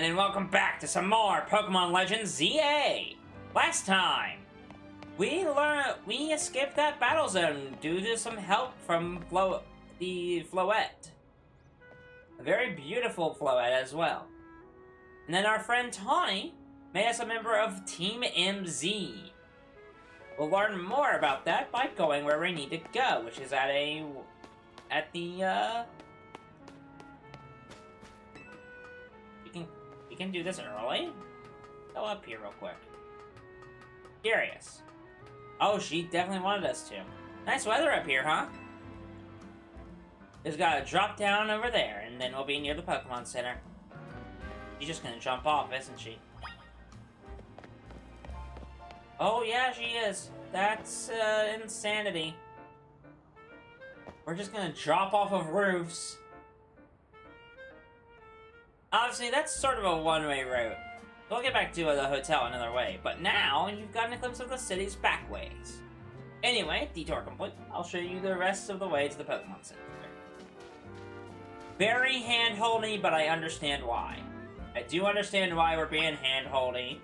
and welcome back to some more Pokémon Legend Z-A! Last time, we escaped that battle zone due to some help from the Floette. A very beautiful Floette as well. And then our friend Tawny made us a member of Team MZ. We'll learn more about that by going where we need to go, which is We can do this early? Go up here real quick. Curious. Oh, she definitely wanted us to. Nice weather up here, huh? Just gotta drop down over there, and then we'll be near the Pokemon Center. She's just gonna jump off, isn't she? Oh, yeah, she is. That's, insanity. We're just gonna drop off of roofs. Obviously, that's sort of a one-way route. We'll get back to the hotel another way, but now you've gotten a glimpse of the city's back ways. Anyway, detour complete. I'll show you the rest of the way to the Pokemon Center. Very hand-holdy, but I understand why. I do understand why we're being hand-holdy.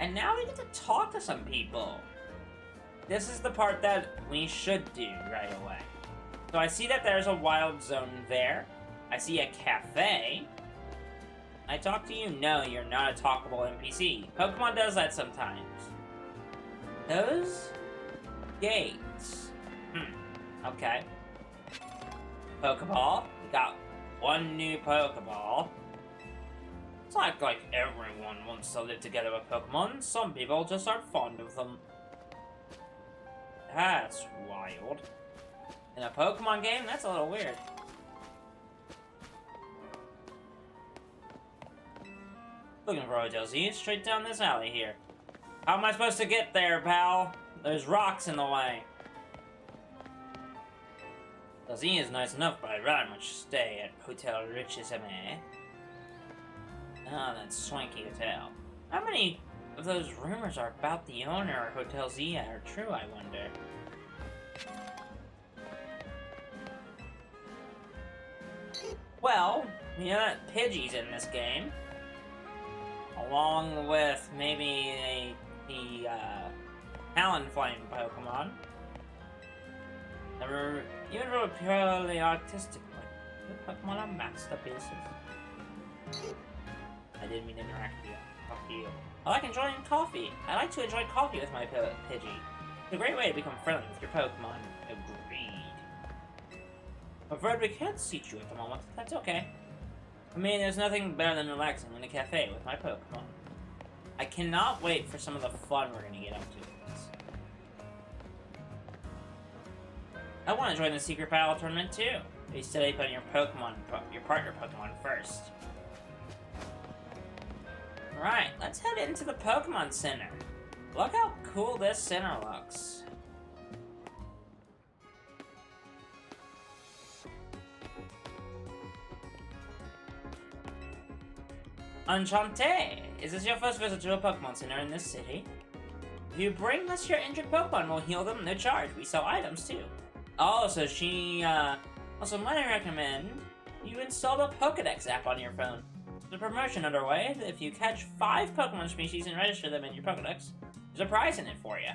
And now we get to talk to some people. This is the part that we should do right away. So I see that there's a wild zone there. I see a cafe. I talk to you? No, you're not a talkable NPC. Pokemon does that sometimes. Those gates. Okay. Pokeball. We got one new Pokeball. It's not like everyone wants to live together with Pokemon. Some people just aren't fond of them. That's wild. In a Pokemon game, that's a little weird. Looking for Hotel Z, straight down this alley here. How am I supposed to get there, pal? There's rocks in the way. Hotel Z is nice enough, but I'd rather much stay at Hotel Z-A. Ah, that swanky hotel. How many of those rumors are about the owner of Hotel Z are true, I wonder? Well, you know that Pidgey's in this game. Along with maybe the Talonflame Pokemon. Even for a purely autistic Pokemon are maxed up pieces. I didn't mean to interact with you. Fuck you. I like enjoying coffee. I like to enjoy coffee with my Pidgey. It's a great way to become friendly with your Pokemon. Agreed. I'm afraid we can't seat you at the moment. That's okay. I mean, there's nothing better than relaxing in a cafe with my Pokemon. I cannot wait for some of the fun we're gonna get up to with this. I want to join the secret battle tournament too. Be steady putting your partner Pokemon first. Alright, let's head into the Pokemon Center. Look how cool this center looks. Enchanté! Is this your first visit to a Pokemon Center in this city? If you bring us your injured Pokemon, we'll heal them, no charge. We sell items too. Oh, so also might I recommend you install the Pokédex app on your phone. There's a promotion underway that if you catch 5 Pokemon species and register them in your Pokédex, there's a prize in it for you.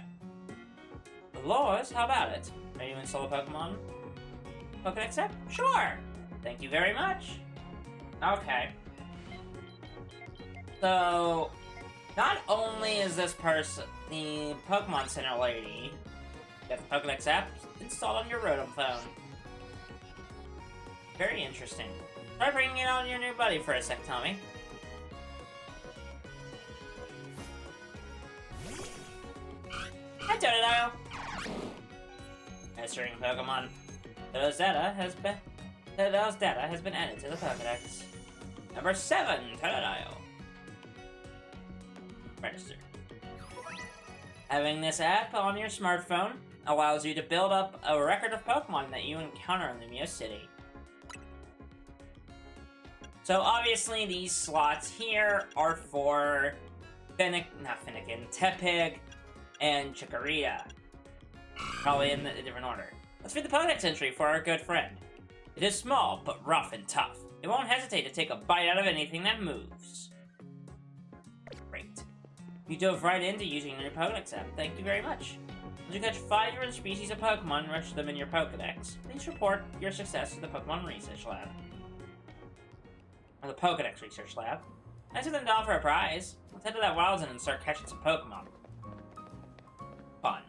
Lors, how about it? Are you install a Pokemon Pokédex app? Sure! Thank you very much. Okay. So, not only is this person, the Pokemon Center lady, got the Pokédex app installed on your Rotom phone. Very interesting. Try bringing it on your new buddy for a sec, Tommy. Hi, Totodile! Mastering Pokemon. Totodil's data has been added to the Pokédex. Number 7, Totodile. Register. Having this app on your smartphone allows you to build up a record of Pokemon that you encounter in the Mew City. So obviously these slots here are for Tepig, and Chikorita. Probably in a different order. Let's read the Pokédex entry for our good friend. It is small, but rough and tough. It won't hesitate to take a bite out of anything that moves. You dove right into using your Pokedex app. Thank you very much. Once you catch 5 different species of Pokemon and register them in your Pokedex, please report your success to the Pokemon Research Lab. Or the Pokedex Research Lab. Nice of them to offer a prize. Let's head to that wild zone and start catching some Pokemon. Fun.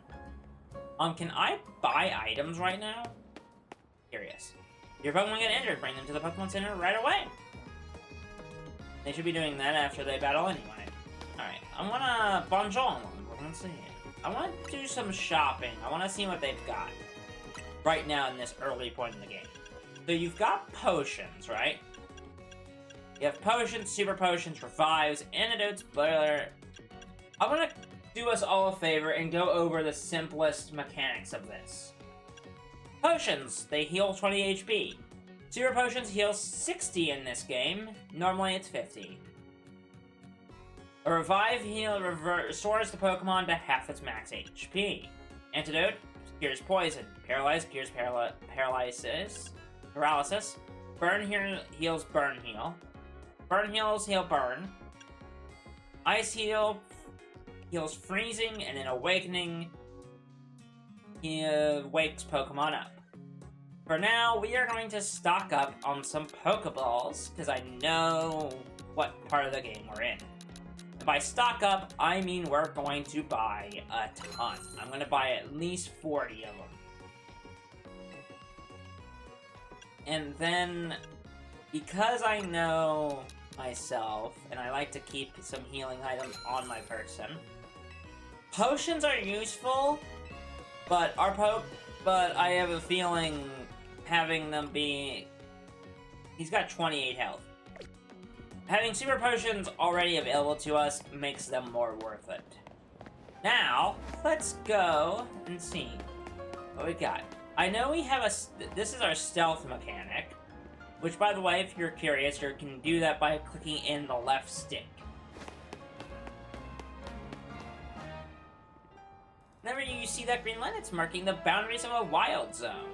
Can I buy items right now? Curious. If your Pokemon get injured, bring them to the Pokemon Center right away. They should be doing that after they battle anyway. Alright, I wanna... Bonjour. Let's see. I want to do some shopping. I want to see what they've got right now in this early point in the game. So you've got potions, right? You have potions, super potions, revives, antidotes, boiler. I want to do us all a favor and go over the simplest mechanics of this. Potions, they heal 20 HP. Super potions heal 60 in this game. Normally it's 50. A revive heal restores the Pokemon to half its max HP. Antidote cures poison. Paralyze cures paralysis. Burn heals burn heal. Burn heals heal burn. Ice heal heals freezing, and an awakening wakes Pokemon up. For now, we are going to stock up on some Pokeballs, because I know what part of the game we're in. By stock up, I mean we're going to buy a ton. I'm going to buy at least 40 of them. And then, because I know myself, and I like to keep some healing items on my person, potions are useful, but I have a feeling having them be... He's got 28 health. Having super potions already available to us makes them more worth it. Now, let's go and see what we got. I know we have this is our stealth mechanic, which, by the way, if you're curious, you can do that by clicking in the left stick. Whenever you see that green line, it's marking the boundaries of a wild zone.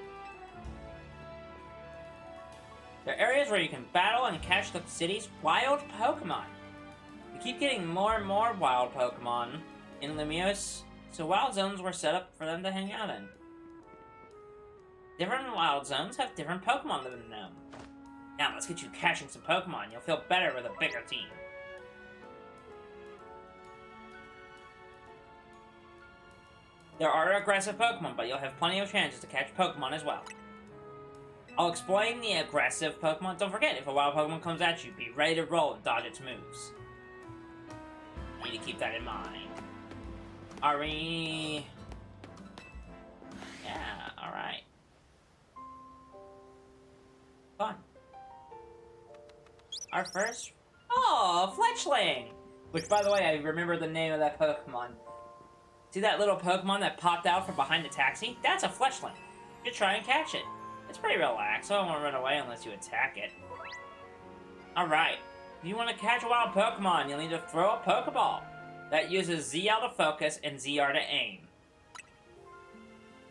There are areas where you can battle and catch the city's wild Pokemon. We keep getting more and more wild Pokemon in Limios, so wild zones were set up for them to hang out in. Different wild zones have different Pokemon living in them. Now let's get you catching some Pokemon. You'll feel better with a bigger team. There are aggressive Pokemon, but you'll have plenty of chances to catch Pokemon as well. I'll explain the aggressive Pokemon. Don't forget, if a wild Pokemon comes at you, be ready to roll and dodge its moves. You need to keep that in mind. Yeah, alright. Fun. Our first... Oh, Fletchling! Which, by the way, I remember the name of that Pokemon. See that little Pokemon that popped out from behind the taxi? That's a Fletchling. You should try and catch it. It's pretty relaxed, so I won't run away unless you attack it. Alright, if you want to catch a wild Pokemon, you'll need to throw a Pokeball. That uses ZL to focus and ZR to aim.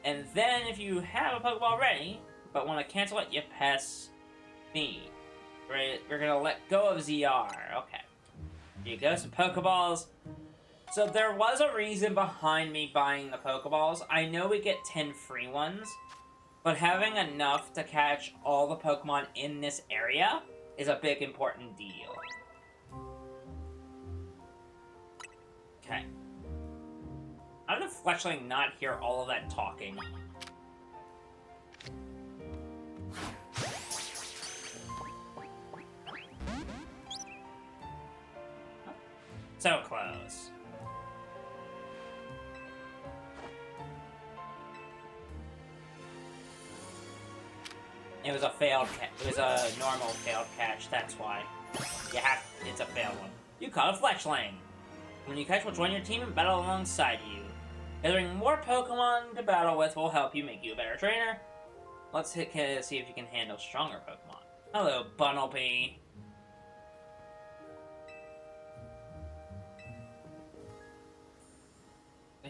And then, if you have a Pokeball ready, but want to cancel it, you press B. We're going to let go of ZR. Okay. Here you go, some Pokeballs. So there was a reason behind me buying the Pokeballs. I know we get 10 free ones, but having enough to catch all the Pokemon in this area is a big important deal. Okay. How did the Fletchling not hear all of that talking? So close. It was a failed it was a normal failed catch, that's why. It's a failed one. You caught a Fletchling! When you catch, we'll join your team and battle alongside you. Gathering more Pokemon to battle with will help you make you a better trainer. Let's see if you can handle stronger Pokemon. Hello, Bunnelby.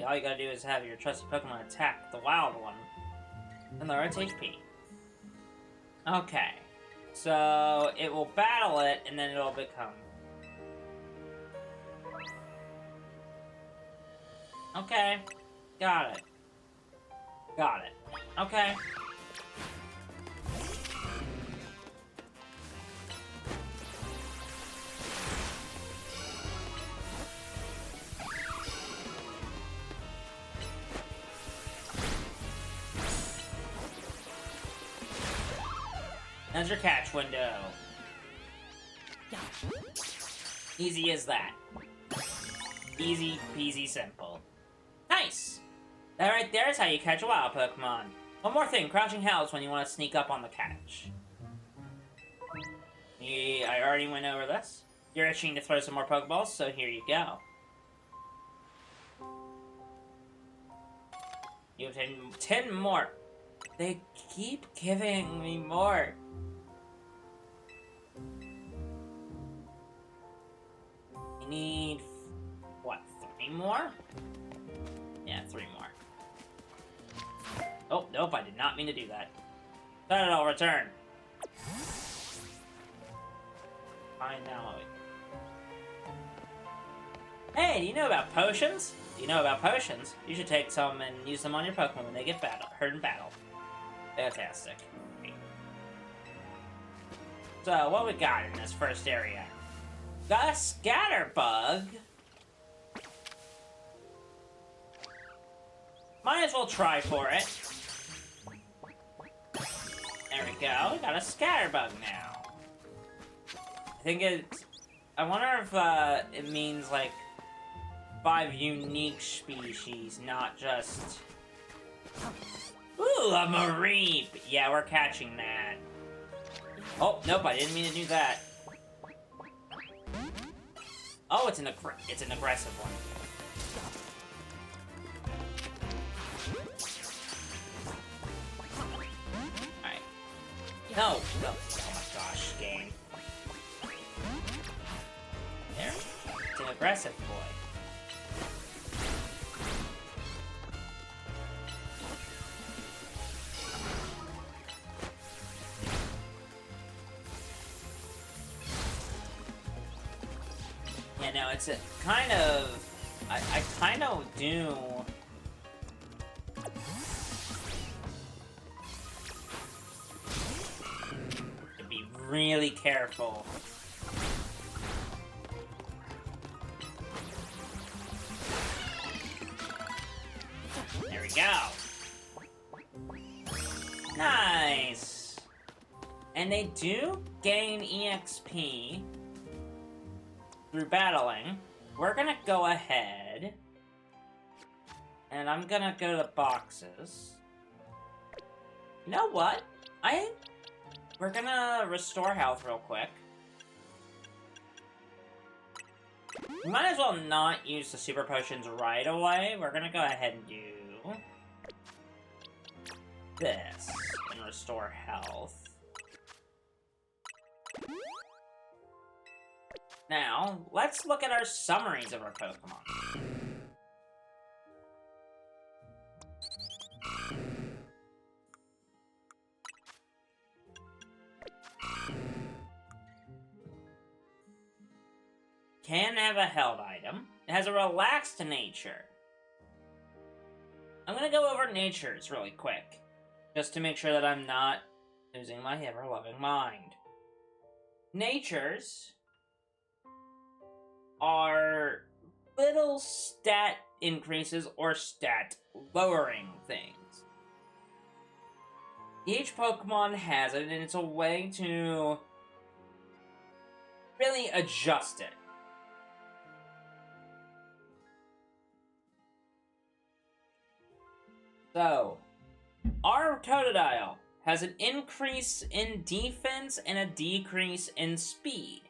All you gotta do is have your trusted Pokemon attack the wild one and lower its HP. Okay, so it will battle it, and then it'll become... Okay. Got it. Got it. Okay. There's your catch window. Easy as that. Easy peasy simple. Nice! That right there is how you catch a wild Pokemon. One more thing, crouching helps when you want to sneak up on the catch. I already went over this. You're itching to throw some more Pokeballs, so here you go. You have 10 more. They keep giving me more. You need, what, 3 more? Yeah, 3 more. Oh, nope, I did not mean to do that. Then I'll return. Fine now. Hey, do you know about potions? Do you know about potions? You should take some and use them on your Pokemon when they get hurt in battle. Fantastic. So, what we got in this first area? Got a Scatterbug. Might as well try for it. There we go. We got a Scatterbug now. I think it's... I wonder if it means, like, 5 unique species, not just... Ooh, a Mareep! Yeah, we're catching that. Oh, nope, I didn't mean to do that. Oh, it's an aggressive one. Alright. No! Oh my gosh, game. There. It's an aggressive boy. Yeah, no, it's a kind of... I kind of do... to be really careful. There we go. Nice! And they do gain EXP through battling. We're gonna go ahead and I'm gonna go to the boxes. You know what? We're gonna restore health real quick. We might as well not use the super potions right away. We're gonna go ahead and do this and restore health. Now, let's look at our summaries of our Pokemon. Can have a held item. It has a relaxed nature. I'm gonna go over natures really quick, just to make sure that I'm not losing my ever-loving mind. Natures are little stat increases or stat lowering things. Each Pokemon has it, and it's a way to really adjust it. So, our Totodile has an increase in defense and a decrease in speed.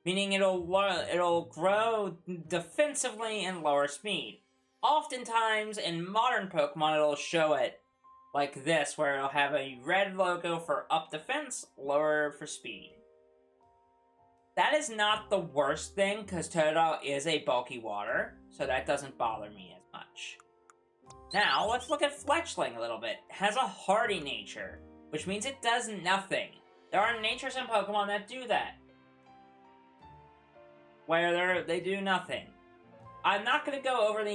Meaning it'll grow defensively and lower speed. Oftentimes, in modern Pokemon, it'll show it like this, where it'll have a red logo for up defense, lower for speed. That is not the worst thing, because Totodile is a bulky water, so that doesn't bother me as much. Now, let's look at Fletchling a little bit. It has a hardy nature, which means it does nothing. There are natures in Pokemon that do that, where they do nothing. I'm not gonna go over the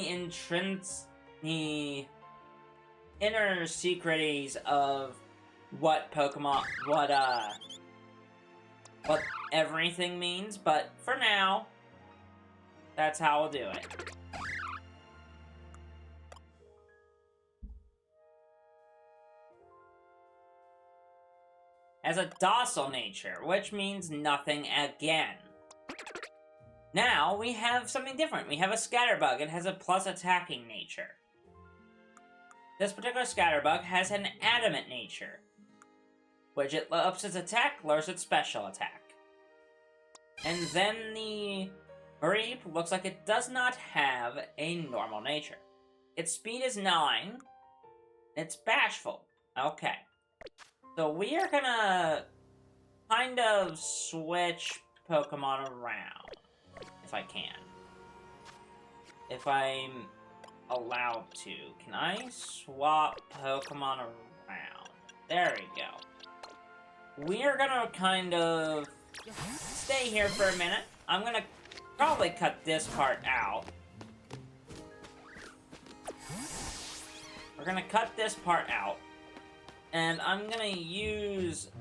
inner secreties of what Pokemon, what everything means, but for now, that's how we'll do it. Has a docile nature, which means nothing again. Now, we have something different. We have a Scatterbug. It has a plus attacking nature. This particular Scatterbug has an adamant nature, which it ups its attack, lowers its special attack. And then the Mareep looks like it does not have a normal nature. Its speed is 9. It's bashful. Okay. So we are gonna kind of switch Pokemon around, if I can. If I'm allowed to. Can I swap Pokemon around? There we go. We are gonna kind of stay here for a minute. I'm gonna probably cut this part out. We're gonna cut this part out. And I'm gonna use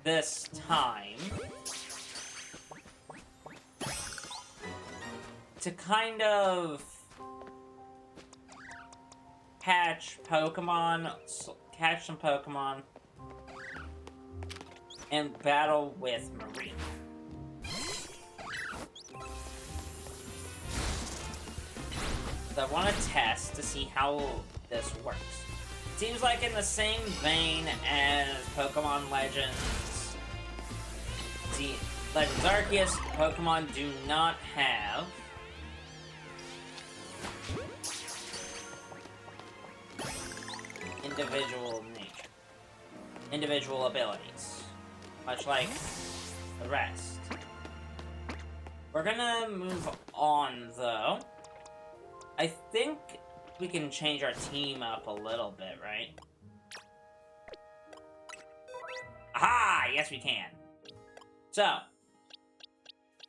this time to kind of catch some Pokemon, and battle with Mareep. So I want to test to see how this works. Seems like in the same vein as Pokémon Legends. See, Legends Arceus, Pokemon do not have individual abilities, much like the rest. We're gonna move on, though. I think we can change our team up a little bit, right? Aha! Yes, we can. So,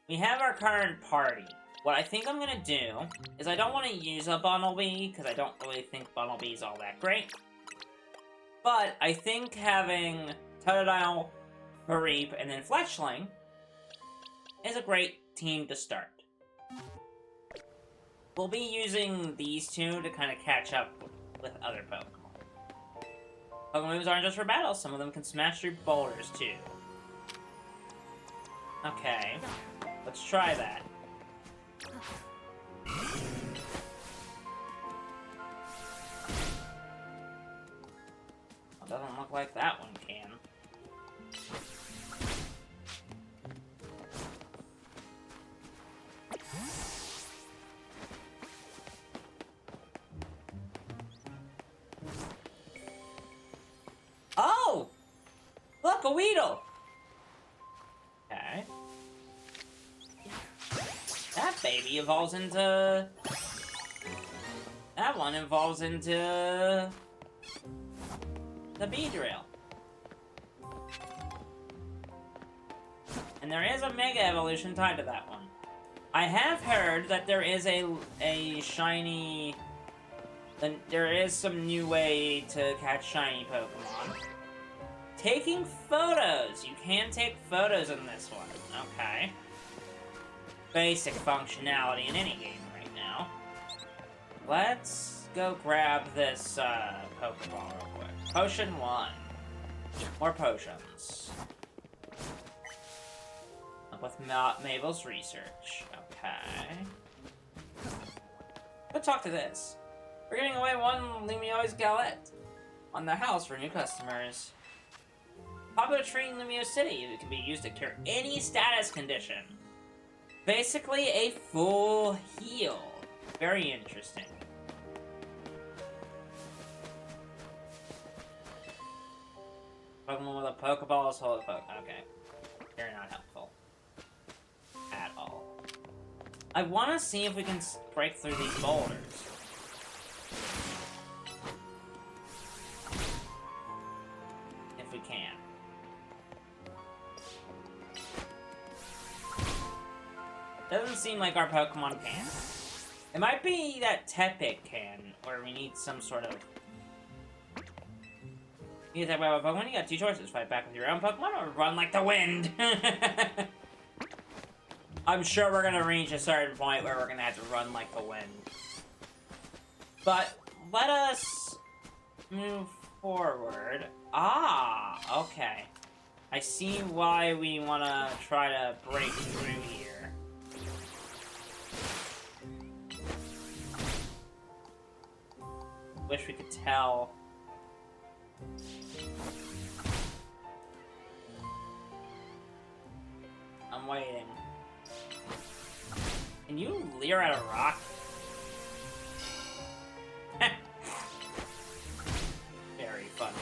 we have our current party. What I think I'm gonna do is I don't want to use a Bunnelby, because I don't really think Bunnelby is all that great. But I think having Totodile, Mareep, and then Fletchling is a great team to start. We'll be using these two to kind of catch up with other Pokemon. Pokemon moves aren't just for battle, some of them can smash through boulders too. Okay, let's try that. Well, doesn't look like that one can. Oh! Look, a Weedle! Okay. That baby evolves into... That one evolves into... the Beedrill. And there is a Mega Evolution tied to that one. I have heard that there is a shiny... There is some new way to catch shiny Pokemon. Taking photos! You can take photos in this one. Okay. Basic functionality in any game right now. Let's go grab this Pokeball real quick. Potion 1. More potions. Up with Mabel's research. Okay. Let's talk to this. We're giving away one Lumio's Galette on the house for new customers. Popular tree in Lumio City. It can be used to cure any status condition. Basically, a full heal. Very interesting. Pokemon with a Pokeball is hold a Pokemon. Okay. They're not helpful. At all. I want to see if we can break through these boulders. If we can. Doesn't seem like our Pokemon can. It might be that Tepig can, where we need some sort of... You attack by Pokemon, you got two choices. Fight back with your own Pokemon, or run like the wind! I'm sure we're gonna reach a certain point where we're gonna have to run like the wind. But, let us move forward. Ah, okay. I see why we wanna try to break through here. Wish we could tell. I'm waiting. Can you leer at a rock? Very funny.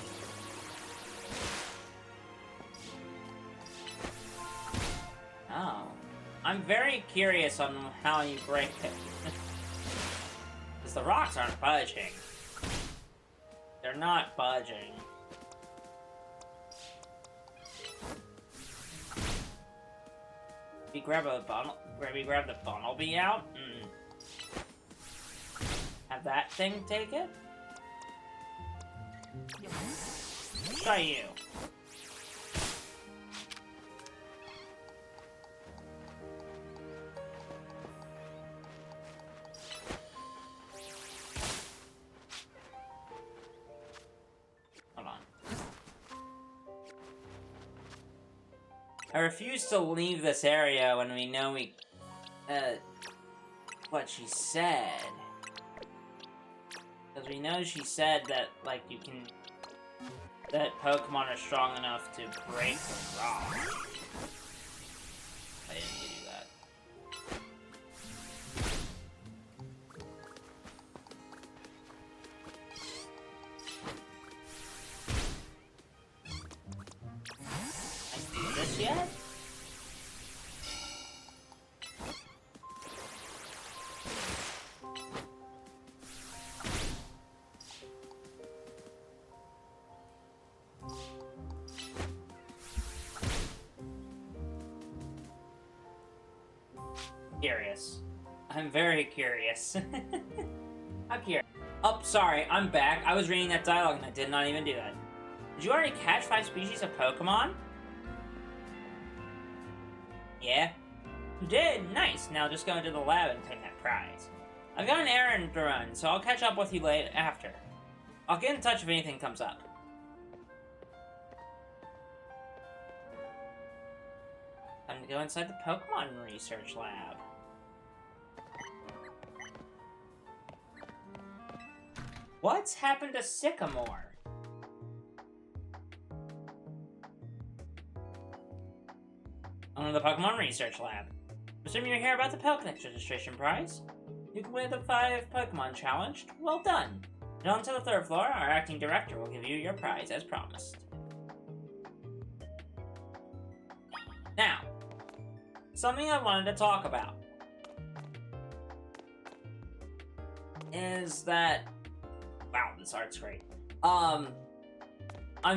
Oh. I'm very curious on how you break it. Because the rocks aren't budging. They're not budging. We grab the Bunnelby out and have that thing take it? Try you. Hold on. I refuse to leave this area when we know what she said. Because we know she said that, like, that Pokemon are strong enough to break the rock. I didn't do that. I do this yet? Curious. I'm very curious. I'm curious. Oh, sorry, I'm back. I was reading that dialogue and I did not even do that. Did you already catch 5 species of Pokemon? Yeah? You did? Nice. Now just go into the lab and take that prize. I've got an errand to run, so I'll catch up with you later after. I'll get in touch if anything comes up. Time to go inside the Pokemon Research Lab. What's happened to Sycamore? I'm in the Pokemon Research Lab. Presume you're here about the Pokedex registration prize? You completed the 5 Pokemon challenge. Well done. Head on to the 3rd floor. Our acting director will give you your prize as promised. Now, something I wanted to talk about is that... Wow, this art's great. I'm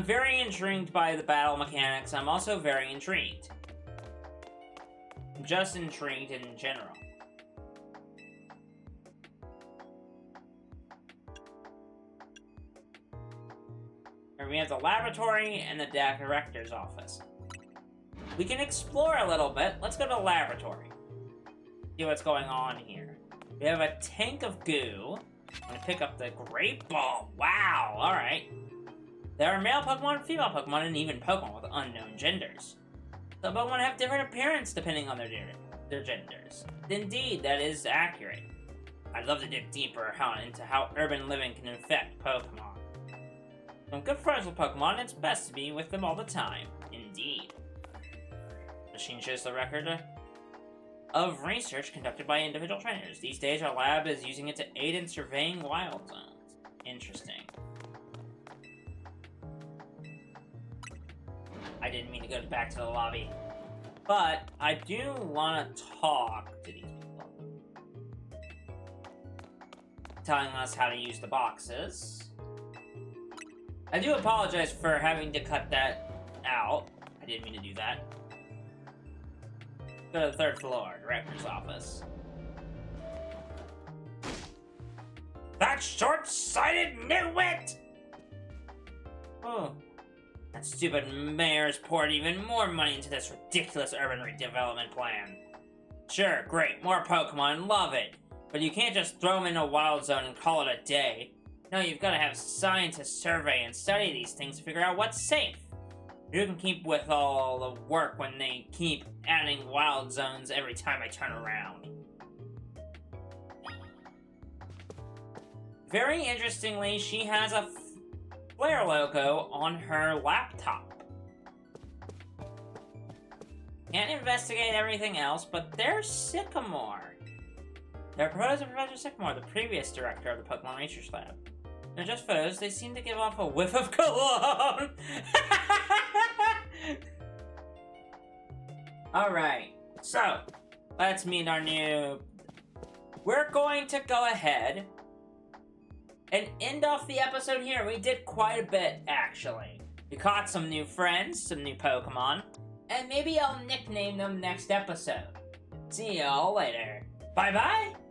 very intrigued by the battle mechanics. I'm also very intrigued. Just intrigued in general. Here we have the laboratory and the director's office. We can explore a little bit. Let's go to the laboratory. See what's going on here. We have a tank of goo. I'm gonna pick up the Great Ball. Wow, alright. There are male Pokemon, female Pokemon, and even Pokemon with unknown genders. Some Pokemon have different appearance depending on their genders. Indeed, that is accurate. I'd love to dig deeper into how urban living can affect Pokemon. I'm good friends with Pokemon, and it's best to be with them all the time. Indeed. The machine shows the record of research conducted by individual trainers. These days, our lab is using it to aid in surveying wild zones. Interesting. I didn't mean to go back to the lobby. But I do want to talk to these people. Telling us how to use the boxes. I do apologize for having to cut that out. I didn't mean to do that. Go to the 3rd floor, director's office. That short-sighted nitwit! Oh. That stupid mayor's poured even more money into this ridiculous urban redevelopment plan. Sure, great, more Pokemon, love it. But you can't just throw them in a wild zone and call it a day. No, you've got to have scientists survey and study these things to figure out what's safe. You can keep with all the work when they keep adding wild zones every time I turn around. Very interestingly, she has a Flare logo on her laptop. Can't investigate everything else, but there's Sycamore. They're proposed to Professor Sycamore, the previous director of the Pokemon Research Lab. They're just photos, they seem to give off a whiff of cologne! Alright, so, let's meet our new... We're going to go ahead and end off the episode here. We did quite a bit, actually. We caught some new friends, some new Pokemon, and maybe I'll nickname them next episode. See y'all later. Bye-bye!